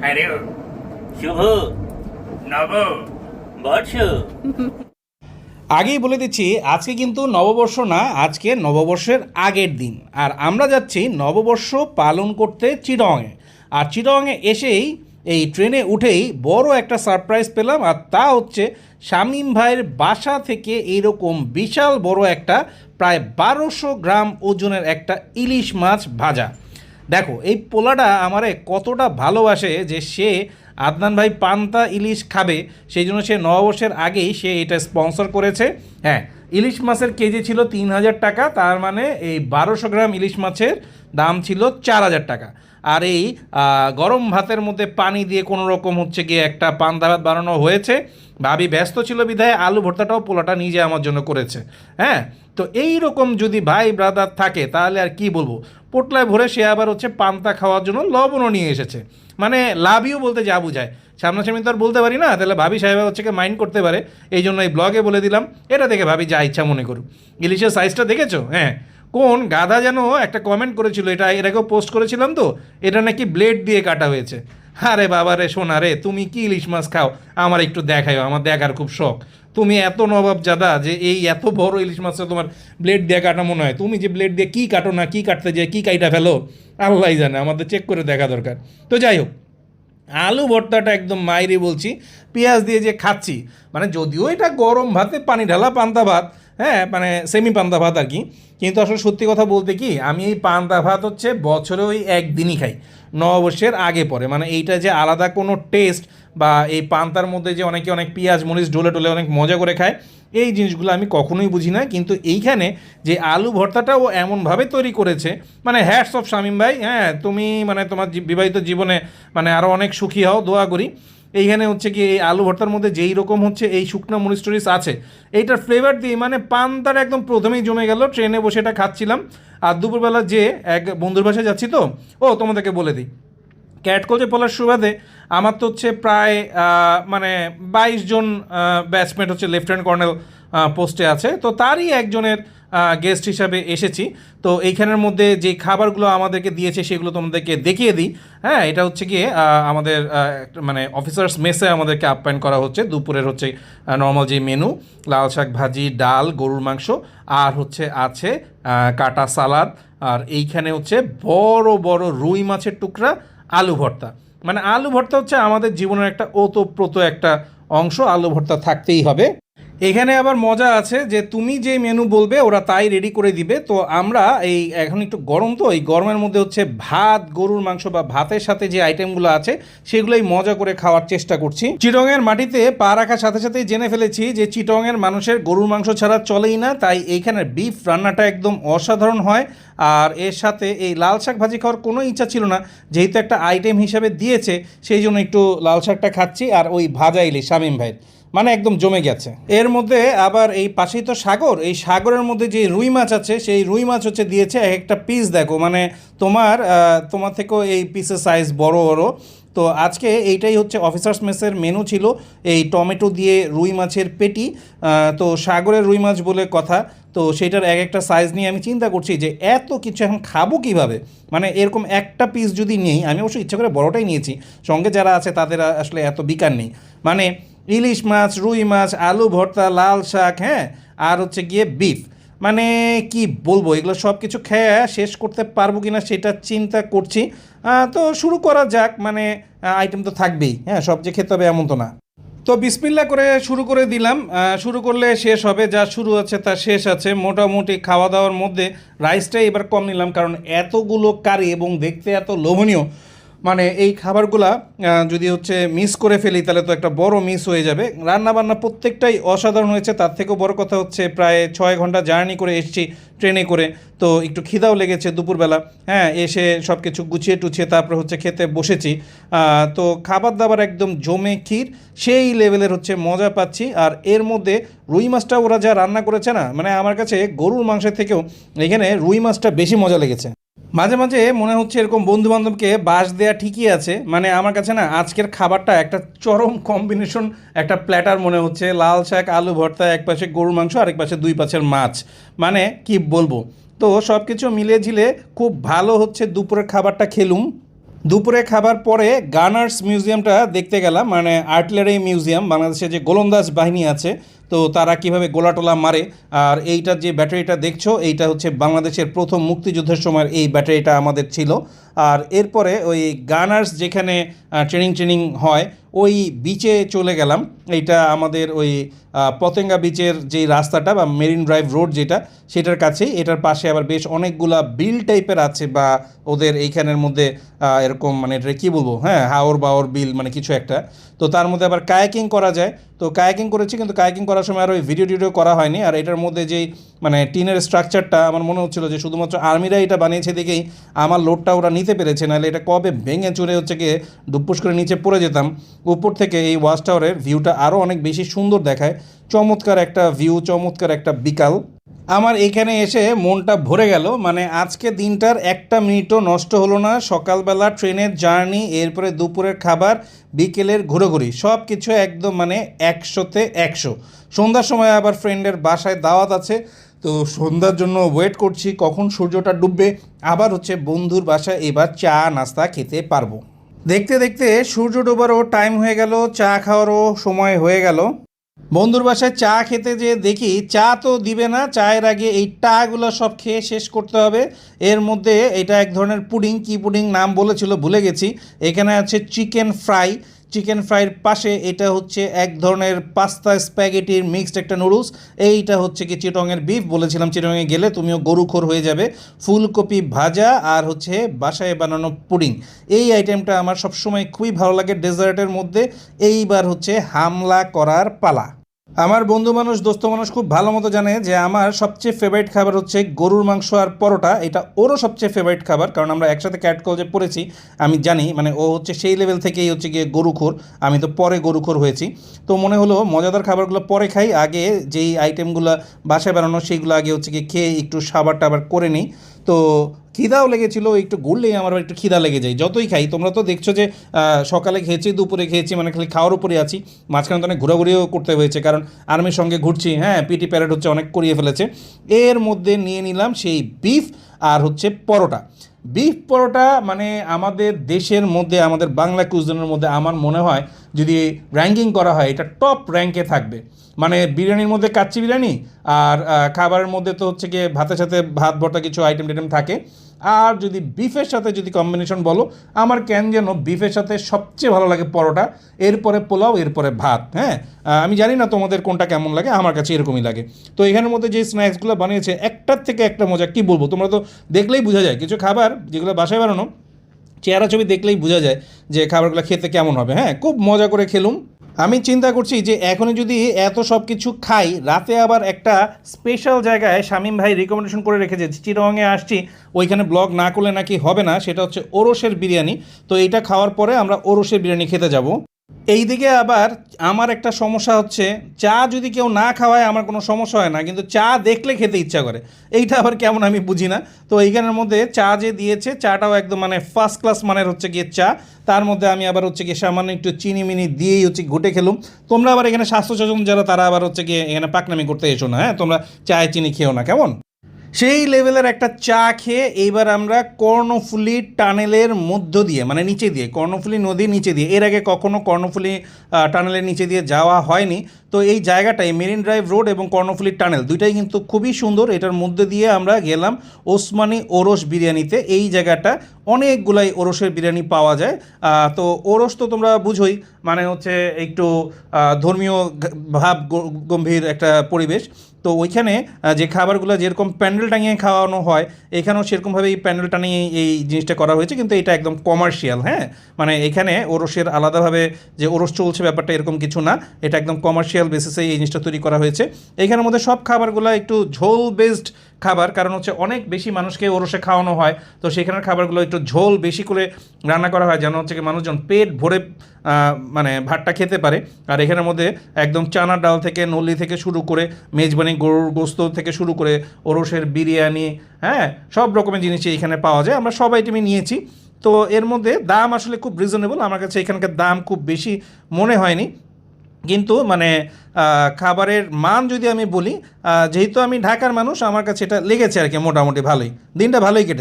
Hello, শুভ নব বর্ষ। আগেই বলে দিচ্ছি, আজকে কিন্তু নববর্ষ না, আজকে নববর্ষের আগের দিন। আর আমরা যাচ্ছি নববর্ষ পালন করতে চিটংয়ে। আর চিটংয়ে এসেই এই ট্রেনে উঠেই বড় একটা সারপ্রাইজ পেলাম, আর তা হচ্ছে শামীম ভাইয়ের বাসা থেকে এইরকম বিশাল বড় একটা প্রায় 1200 গ্রাম ওজনের একটা ইলিশ মাছ ভাজা। দেখো এই পোলাটা আমারে কতটা ভালোবাসে যে সে আদনান ভাই পান্তা ইলিশ খাবে, সেই জন্য সে নববর্ষের আগেই সে এটা স্পন্সর করেছে। হ্যাঁ, ইলিশ মাছের কেজি ছিল 3000 টাকা, তার মানে এই 1200 গ্রাম ইলিশ মাছের দাম ছিল 4000 টাকা। আর এই গরম ভাতের মধ্যে পানি দিয়ে কোনো রকম হচ্ছে গিয়ে একটা পান্তা ভাত বানানো হয়েছে। ভাবি ব্যস্ত ছিল বিধায় আলু ভর্তাটাও পোলাটা নিজে আমার জন্য করেছে। হ্যাঁ, তো এই রকম যদি ভাই ব্রাদার থাকে তাহলে আর কি বলবো। পোটলায় ভরে সে আবার হচ্ছে পান্তা খাওয়ার জন্য লবণও নিয়ে এসেছে। মানে লাভ ইউ বলতে যা বুঝায়, সামনাসামনি তো আর বলতে পারি না, তাহলে ভাবি সাহেবা হচ্ছে কি মাইন্ড করতে পারে, এই জন্য এই ব্লগে বলে দিলাম। এটা দেখে ভাবি যা ইচ্ছা মনে করুক। ইলিশের সাইজটা দেখেছো? হ্যাঁ, কোন গাধা যেন একটা কমেন্ট করেছিল, এটা এর আগেও পোস্ট করেছিলাম তো, এটা নাকি ব্লেড দিয়ে কাটা হয়েছে। আরে বাবা রে সোনা রে, তুমি কি ইলিশ মাছ খাও আমার একটু দেখাও, আমার দেখার খুব শখ। তুমি এত নবাব জাদা যে এই এত বড় ইলিশ মাছটা তোমার ব্লেড দিয়ে কাটা মনে হয়? তুমি যে ব্লেড দিয়ে কী কাটো না, কী কাটতে যায়, কী কাইটা ফেলো আল্লাহ জানে, আমাদের চেক করে দেখা দরকার। তো যাই হোক, আলু ভর্তাটা একদম মাইরি বলছি, পেঁয়াজ দিয়ে যে খাচ্ছি, মানে যদিও এটা গরম ভাতে পানি ঢালা পান্তা ভাত, হ্যাঁ মানে সেমি পান্তা ভাত আর কি, কিন্তু আসলে সত্যি কথা বলতে কি, আমি এই পান্তা ভাত হচ্ছে বছরে ওই একদিনই খাই, নববর্ষের আগে পরে। মানে এইটা যে আলাদা কোনো টেস্ট বা এই পান্তার মধ্যে যে অনেকে অনেক পেঁয়াজ মরিচ ডলে টোলে অনেক মজা করে খায়, এই জিনিসগুলো আমি কখনোই বুঝি না। কিন্তু এইখানে যে আলু ভর্তাটাও এমনভাবে তৈরি করেছে, মানে হ্যাটস অফ শামীম ভাই। হ্যাঁ, তুমি মানে তোমার বিবাহিত জীবনে মানে আরও অনেক সুখী হও, দোয়া করি। এইখানে হচ্ছে কি এই আলু ভর্তার মধ্যে যেই রকম হচ্ছে এই শুকনো মরিচ টরিচ আছে, এইটার ফ্লেভার দিয়ে মানে পান্তার একদম প্রথমেই জমে গেল। ট্রেনে বসে এটা খাচ্ছিলাম, আর দুপুরবেলা যে এক বন্ধুর বাসায় যাচ্ছি তো, ও তোমাদেরকে বলে দিই, ক্যাটকোচে পড়ার সুবাদে আমার তো হচ্ছে প্রায় মানে 22 জন ব্যাচমেট হচ্ছে লেফটেন্যান্ট কর্নেল পোস্টে আছে, তো তারই একজনের গেস্ট হিসাবে এসেছি। তো এইখানের মধ্যে যে খাবারগুলো আমাদেরকে দিয়েছে সেগুলো তোমাদেরকে দেখিয়ে দিই। হ্যাঁ, এটা হচ্ছে গিয়ে আমাদের মানে অফিসার্স মেসে আমাদেরকে আপ্যায়ন করা হচ্ছে। দুপুরের হচ্ছে নর্মাল যে মেনু, লাল শাক ভাজি, ডাল, গরুর মাংস, আর হচ্ছে আছে কাটা সালাদ, আর এইখানে হচ্ছে বড় বড় রুই মাছের টুকরা, আলু ভর্তা। মানে আলু ভর্তা হচ্ছে আমাদের জীবনের একটা ওতপ্রোত একটা অংশ, আলু ভর্তা থাকতেই হবে। এখানে আবার মজা আছে যে তুমি যে মেনু বলবে ওরা তাই রেডি করে দিবে। তো আমরা এই এখন একটু গরম, তো এই গরমের মধ্যে হচ্ছে ভাত, গরুর মাংস বা ভাতের সাথে যে আইটেমগুলো আছে সেগুলোই মজা করে খাওয়ার চেষ্টা করছি। চিটংয়ের মাটিতে পা রাখার সাথে সাথেই জেনে ফেলেছি যে চিটংয়ের মানুষের গরুর মাংস ছাড়া চলেই না, তাই এইখানের বিফ রান্নাটা একদম অসাধারণ হয়। আর এর সাথে এই লাল শাক ভাজি খাওয়ার কোনো ইচ্ছা ছিল না, যেহেতু একটা আইটেম হিসাবে দিয়েছে সেই জন্য একটু লাল শাকটা খাচ্ছি, আর ওই ভাজা ইলিশ শামীম ভাইয়ের মানে একদম জমে গেছে। এর মধ্যে আবার এই পাশেই তো সাগর, এই সাগরের মধ্যে যে রুই মাছ আছে সেই রুই মাছ হচ্ছে দিয়েছে এক একটা পিস, দেখো মানে তোমার থেকেও এই পিসের সাইজ বড় বড়। তো আজকে এইটাই হচ্ছে অফিসার্স মেসের মেনু ছিল, এই টমেটো দিয়ে রুই মাছের পেটি। তো সাগরের রুই মাছ বলে কথা, তো সেটার এক একটা সাইজ নিয়ে আমি চিন্তা করছি যে এত কিছু এখন খাবো কীভাবে। মানে এরকম একটা পিস যদি নেই, আমি অবশ্য ইচ্ছা করে বড়টাই নিয়েছি, সঙ্গে যারা আছে তাদের আসলে এত বিকার নেই। মানে ইলিশ মাছ, রুই মাছ, আলু ভর্তা, লাল শাক, হ্যাঁ, আর হচ্ছে গিয়ে বিফ, মানে কি বলবো, এগুলো সব কিছু খেয়ে শেষ করতে পারবো কি না সেটা চিন্তা করছি। তো শুরু করা যাক, মানে আইটেম তো থাকবেই, হ্যাঁ, সব যে খেতে হবে এমন তো না। তো বিসমিল্লা করে শুরু করে দিলাম। শুরু করলে শেষ হবে, যা শুরু আছে তা শেষ আছে। মোটামুটি খাওয়া দাওয়ার মধ্যে রাইসটাই এবার কম নিলাম, কারণ এতগুলো কারি এবং দেখতে এত লোভনীয়, মানে এই খাবারগুলা যদি হচ্ছে মিস করে ফেলি তাহলে তো একটা বড় মিস হয়ে যাবে। রান্না বান্না প্রত্যেকটাই অসাধারণ হয়েছে, তার থেকেও বড় কথা হচ্ছে প্রায় 6 ঘন্টা জার্নি করে এসেছি ট্রেনে করে, তো একটু খিদাও লেগেছে দুপুরবেলা। হ্যাঁ, এসে সব কিছু গুছিয়ে টুছিয়ে তারপরে হচ্ছে খেতে বসেছি। তো খাবার দাবার একদম জমে ক্ষীর, সেই লেভেলের হচ্ছে মজা পাচ্ছি। আর এর মধ্যে রুই মাছটা ওরা যা রান্না করেছে না, মানে আমার কাছে গরুর মাংসের থেকেও এখানে রুই মাছটা বেশি মজা লেগেছে। মাঝে মাঝে মনে হচ্ছে এরকম বন্ধু বান্ধবকে বাস দেয়া ঠিকই আছে, মানে আমার কাছে না আজকের খাবারটা একটা চরম কম্বিনেশন, একটা প্ল্যাটার মনে হচ্ছে। লাল শাক, আলু ভর্তা, এক পাশে গরুর মাংস, আরেক পাশে 2 পাশের মাছ, মানে কি বলবো। তো সব কিছু মিলে ঝিলে খুব ভালো হচ্ছে দুপুরের খাবারটা খেলুম। দুপুরে খাবার পরে গানার্স মিউজিয়ামটা দেখতে গেলাম, মানে আর্টিলারি মিউজিয়াম। বাংলাদেশে যে গোলন্দাজ বাহিনী আছে, তো তারা কিভাবে গোলাটোলা মারে। আর এইটার যে ব্যাটারিটা দেখছো, এইটা হচ্ছে বাংলাদেশের প্রথম মুক্তিযুদ্ধের সময় এই ব্যাটারিটা আমাদের ছিল। আর এরপরে ওই গানার্স যেখানে ট্রেনিং হয় ওই বিচে চলে গেলাম। এইটা আমাদের ওই পতেঙ্গা বিচের যে রাস্তাটা বা মেরিন ড্রাইভ রোড যেটা, সেটার কাছেই। এটার পাশে আবার বেশ অনেকগুলা বিল টাইপের আছে, বা ওদের এইখানের মধ্যে এরকম, মানে এটা কী বলবো, হ্যাঁ, হাওর বাওর বিল মানে কিছু একটা। তো তার মধ্যে আবার কায়াকিং করা যায়, তো কায়াকিং করেছি, কিন্তু কায়াকিং করার সময় আর ওই ভিডিও করা হয়নি। আর এটার মধ্যে যেই মানে টিনের স্ট্রাকচারটা আমার মনে হচ্ছিলো যে শুধুমাত্র আর্মিরা এটা বানিয়েছে দেখেই আমার লোডটা ওরা নিতে পেরেছে, নাহলে এটা কবে ভেঙে চুরে হচ্ছে গিয়ে ডুপ্পুস করে নিচে পড়ে যেতাম। উপর থেকে এই ওয়াচ টাওয়ারের ভিউটা আরও অনেক বেশি সুন্দর দেখায়। চমৎকার একটা ভিউ, চমৎকার একটা বিকাল। আমার এখানে এসে মনটা ভরে গেল, মানে আজকে দিনটার একটা মিনিটও নষ্ট হলো না। সকালবেলা ট্রেনের জার্নি, এরপরে দুপুরের খাবার, বিকেলের ঘোরাঘুরি, সব কিছু একদম মানে 100তে 100। সন্ধ্যার সময় আবার ফ্রেন্ডের বাসায় দাওয়াত আছে, তো সন্ধ্যার জন্য ওয়েট করছি কখন সূর্যটা ডুববে, আবার হচ্ছে বন্ধুর বাসায় এবার চা নাস্তা খেতে পারবো। দেখতে দেখতে সূর্য ডোবারও টাইম হয়ে গেল, চা খাওয়ারও সময় হয়ে গেল। বন্ধুর বাসায় চা খেতে যেয়ে দেখি চা তো দিবে না, চায়ের আগে এই টাগুলো সব খেয়ে শেষ করতে হবে। এর মধ্যে এটা এক ধরনের পুডিং, কি পুডিং নাম বলেছিল ভুলে গেছি। এখানে আছে চিকেন ফ্রাই, চিকেন ফ্রাইয়ের পাশে এটা হচ্ছে এক ধরনের পাস্তা স্প্যাগেটির মিক্সড একটা নুডলস। এইটা হচ্ছে কি চিটংয়ের বিফ, বলেছিলাম চিটংয়ে গেলে তুমিও গরুখোর হয়ে যাবে। ফুলকপি ভাজা আর হচ্ছে বাসায় বানানো পুডিং, এই আইটেমটা আমার সবসময় খুবই ভালো লাগে ডেজার্টের মধ্যে। এইবার হচ্ছে হামলা করার পালা। আমার বন্ধু মানুষ, দোস্ত মানুষ খুব ভালো মতো জানে যে আমার সবচেয়ে ফেভারিট খাবার হচ্ছে গরুর মাংস আর পরোটা। এটা ওরও সবচেয়ে ফেভারিট খাবার, কারণ আমরা একসাথে ক্যাট কলেজে পড়েছি। আমি জানি, মানে ও হচ্ছে সেই লেভেল থেকেই হচ্ছে গিয়ে গরুখোর, আমি তো পরে গরুখোর হয়েছি। তো মনে হলো মজাদার খাবারগুলো পরে খাই, আগে যেই আইটেমগুলো বাসায় বানানো সেইগুলো আগে হচ্ছে গিয়ে খেয়ে একটু সাবার টাবার করে নিই। তো খিদাও লেগেছিলো, একটু ঘুরলেই আমার একটু খিদা লেগে যায় যতই খাই। তোমরা তো দেখছো যে সকালে খেয়েছি, দুপুরে খেয়েছি, মানে খালি খাওয়ার উপরে আছি। মাঝখানে তো অনেক ঘোরাঘুরিও করতে হয়েছে, কারণ আর্মির সঙ্গে ঘুরছি, হ্যাঁ, পিটি প্যারেড হচ্ছে, অনেক করিয়ে ফেলেছে। এর মধ্যে নিয়ে নিলাম সেই বিফ আর হচ্ছে পরোটা। বিফ পরোটা মানে আমাদের দেশের মধ্যে, আমাদের বাংলা কুইজিনের মধ্যে আমার মনে হয় যদি র্যাঙ্কিং করা হয় এটা টপ র্যাঙ্কে থাকবে। মানে বিরিয়ানির মধ্যে কাচ্চি বিরিয়ানি, আর খাবারের মধ্যে তো হচ্ছে গিয়ে ভাতের সাথে ভাত ভর্তা কিছু আইটেম টাইটেম থাকে। আর যদি বিফের সাথে যদি কম্বিনেশন বলো, আমার কেন যেন বিফের সাথে সবচেয়ে ভালো লাগে পরোটা, এরপরে পোলাও, এরপরে ভাত। হ্যাঁ, আমি জানি না তোমাদের কোনটা কেমন লাগে, আমার কাছে এরকমই লাগে। তো এখানের মধ্যে যে স্ন্যাক্সগুলো বানিয়েছে একটার থেকে একটা মজা, কী বলবো, তোমরা তো দেখলেই বোঝা যায়। কিছু খাবার যেগুলো বাসায় বানানো, চেহারা ছবি দেখলেই বোঝা যায় যে খাবারগুলো খেতে কেমন হবে। হ্যাঁ, খুব মজা করে খেলুম। আমি চিন্তা করছি যে এখনই যদি এত সব কিছু খাই, রাতে আবার একটা স্পেশাল জায়গায় শামীম ভাই রিকমেন্ডেশন করে রেখেছে, চিটাগংয়ে আসছি, ওইখানে ব্লগ না করলে নাকি হবে না। সেটা হচ্ছে ওরসের বিরিয়ানি। তো এইটা খাওয়ার পরে আমরা ওরসের বিরিয়ানি খেতে যাব। এইদিকে আবার আমার একটা সমস্যা হচ্ছে, চা যদি কেউ না খাওয়ায় আমার কোনো সমস্যা হয় না, কিন্তু চা দেখলে খেতে ইচ্ছা করে। এইটা আবার কেমন আমি বুঝি না। তো এইখানের মধ্যে চা যে দিয়েছে, চাটাও একদম মানে ফার্স্ট ক্লাস মানের হচ্ছে গিয়ে চা। তার মধ্যে আমি আবার হচ্ছে গিয়ে সামান্য একটু চিনি মিনি দিয়েই হচ্ছে ঘুটে খেলুম। তোমরা আবার এখানে স্বাস্থ্য সচেতন যারা, তারা আবার হচ্ছে গিয়ে এখানে পাকনামি করতে এসো না, হ্যাঁ, তোমরা চায় চিনি খেও না, কেমন? সেই লেভেলের একটা চা খেয়ে এইবার আমরা কর্ণফুলী টানেলের মধ্য দিয়ে, মানে নিচে দিয়ে, কর্ণফুলী নদীর নিচে দিয়ে, এর আগে কখনো কর্ণফুলী টানেলের নিচে দিয়ে যাওয়া হয়নি। তো এই জায়গাটায় মেরিন ড্রাইভ রোড এবং কর্ণফুলী টানেল দুইটাই কিন্তু খুবই সুন্দর। এটার মধ্যে দিয়ে আমরা গেলাম ওসমানী ওরস বিরিয়ানিতে। এই জায়গাটা অনেকগুলাই ওরসের বিরিয়ানি পাওয়া যায়। তো ওরস তো তোমরা বুঝোই, মানে হচ্ছে একটু ধর্মীয় ভাব গম্ভীর একটা পরিবেশ। তো ওইখানে যে খাবারগুলো যেরকম প্যান্ডেল টাঙিয়ে খাওয়ানো হয়, এখানেও সেরকমভাবে এই প্যান্ডেল টানিয়ে এই জিনিসটা করা হয়েছে, কিন্তু এটা একদম কমার্শিয়াল। হ্যাঁ, মানে এখানে ওরসের আলাদাভাবে যে ওরস চলছে ব্যাপারটা এরকম কিছু না, এটা একদম কমার্শিয়াল বেসিসে এই জিনিসটা তৈরি করা হয়েছে। এখানের মধ্যে সব খাবারগুলো একটু ঝোল বেসড খাবার, কারণ হচ্ছে অনেক বেশি মানুষকে ওরসে খাওয়ানো হয়। তো সেখানের খাবারগুলো একটু ঝোল বেশি করে রান্না করা হয়, যেন হচ্ছে কি মানুষজন পেট ভরে মানে ভাতটা খেতে পারে। আর এখানের মধ্যে একদম চানা ডাল থেকে, নলি থেকে শুরু করে, মেজবানি গরুর গোস্ত থেকে শুরু করে, ওরসের বিরিয়ানি, হ্যাঁ, সব রকমের জিনিসই এখানে পাওয়া যায়। আমরা সব আইটেমই নিয়েছি। তো এর মধ্যে দাম আসলে খুব রিজনেবল, আমার কাছে এখানকার দাম খুব বেশি মনে হয়নি। কিন্তু মানে খাবারের মান যদি আমি বলি, যেহেতু আমি ঢাকার মানুষ, আমার কাছে এটা লেগেছে আর কি মোটামুটি ভালোই, দিনটা ভালোই কেটে।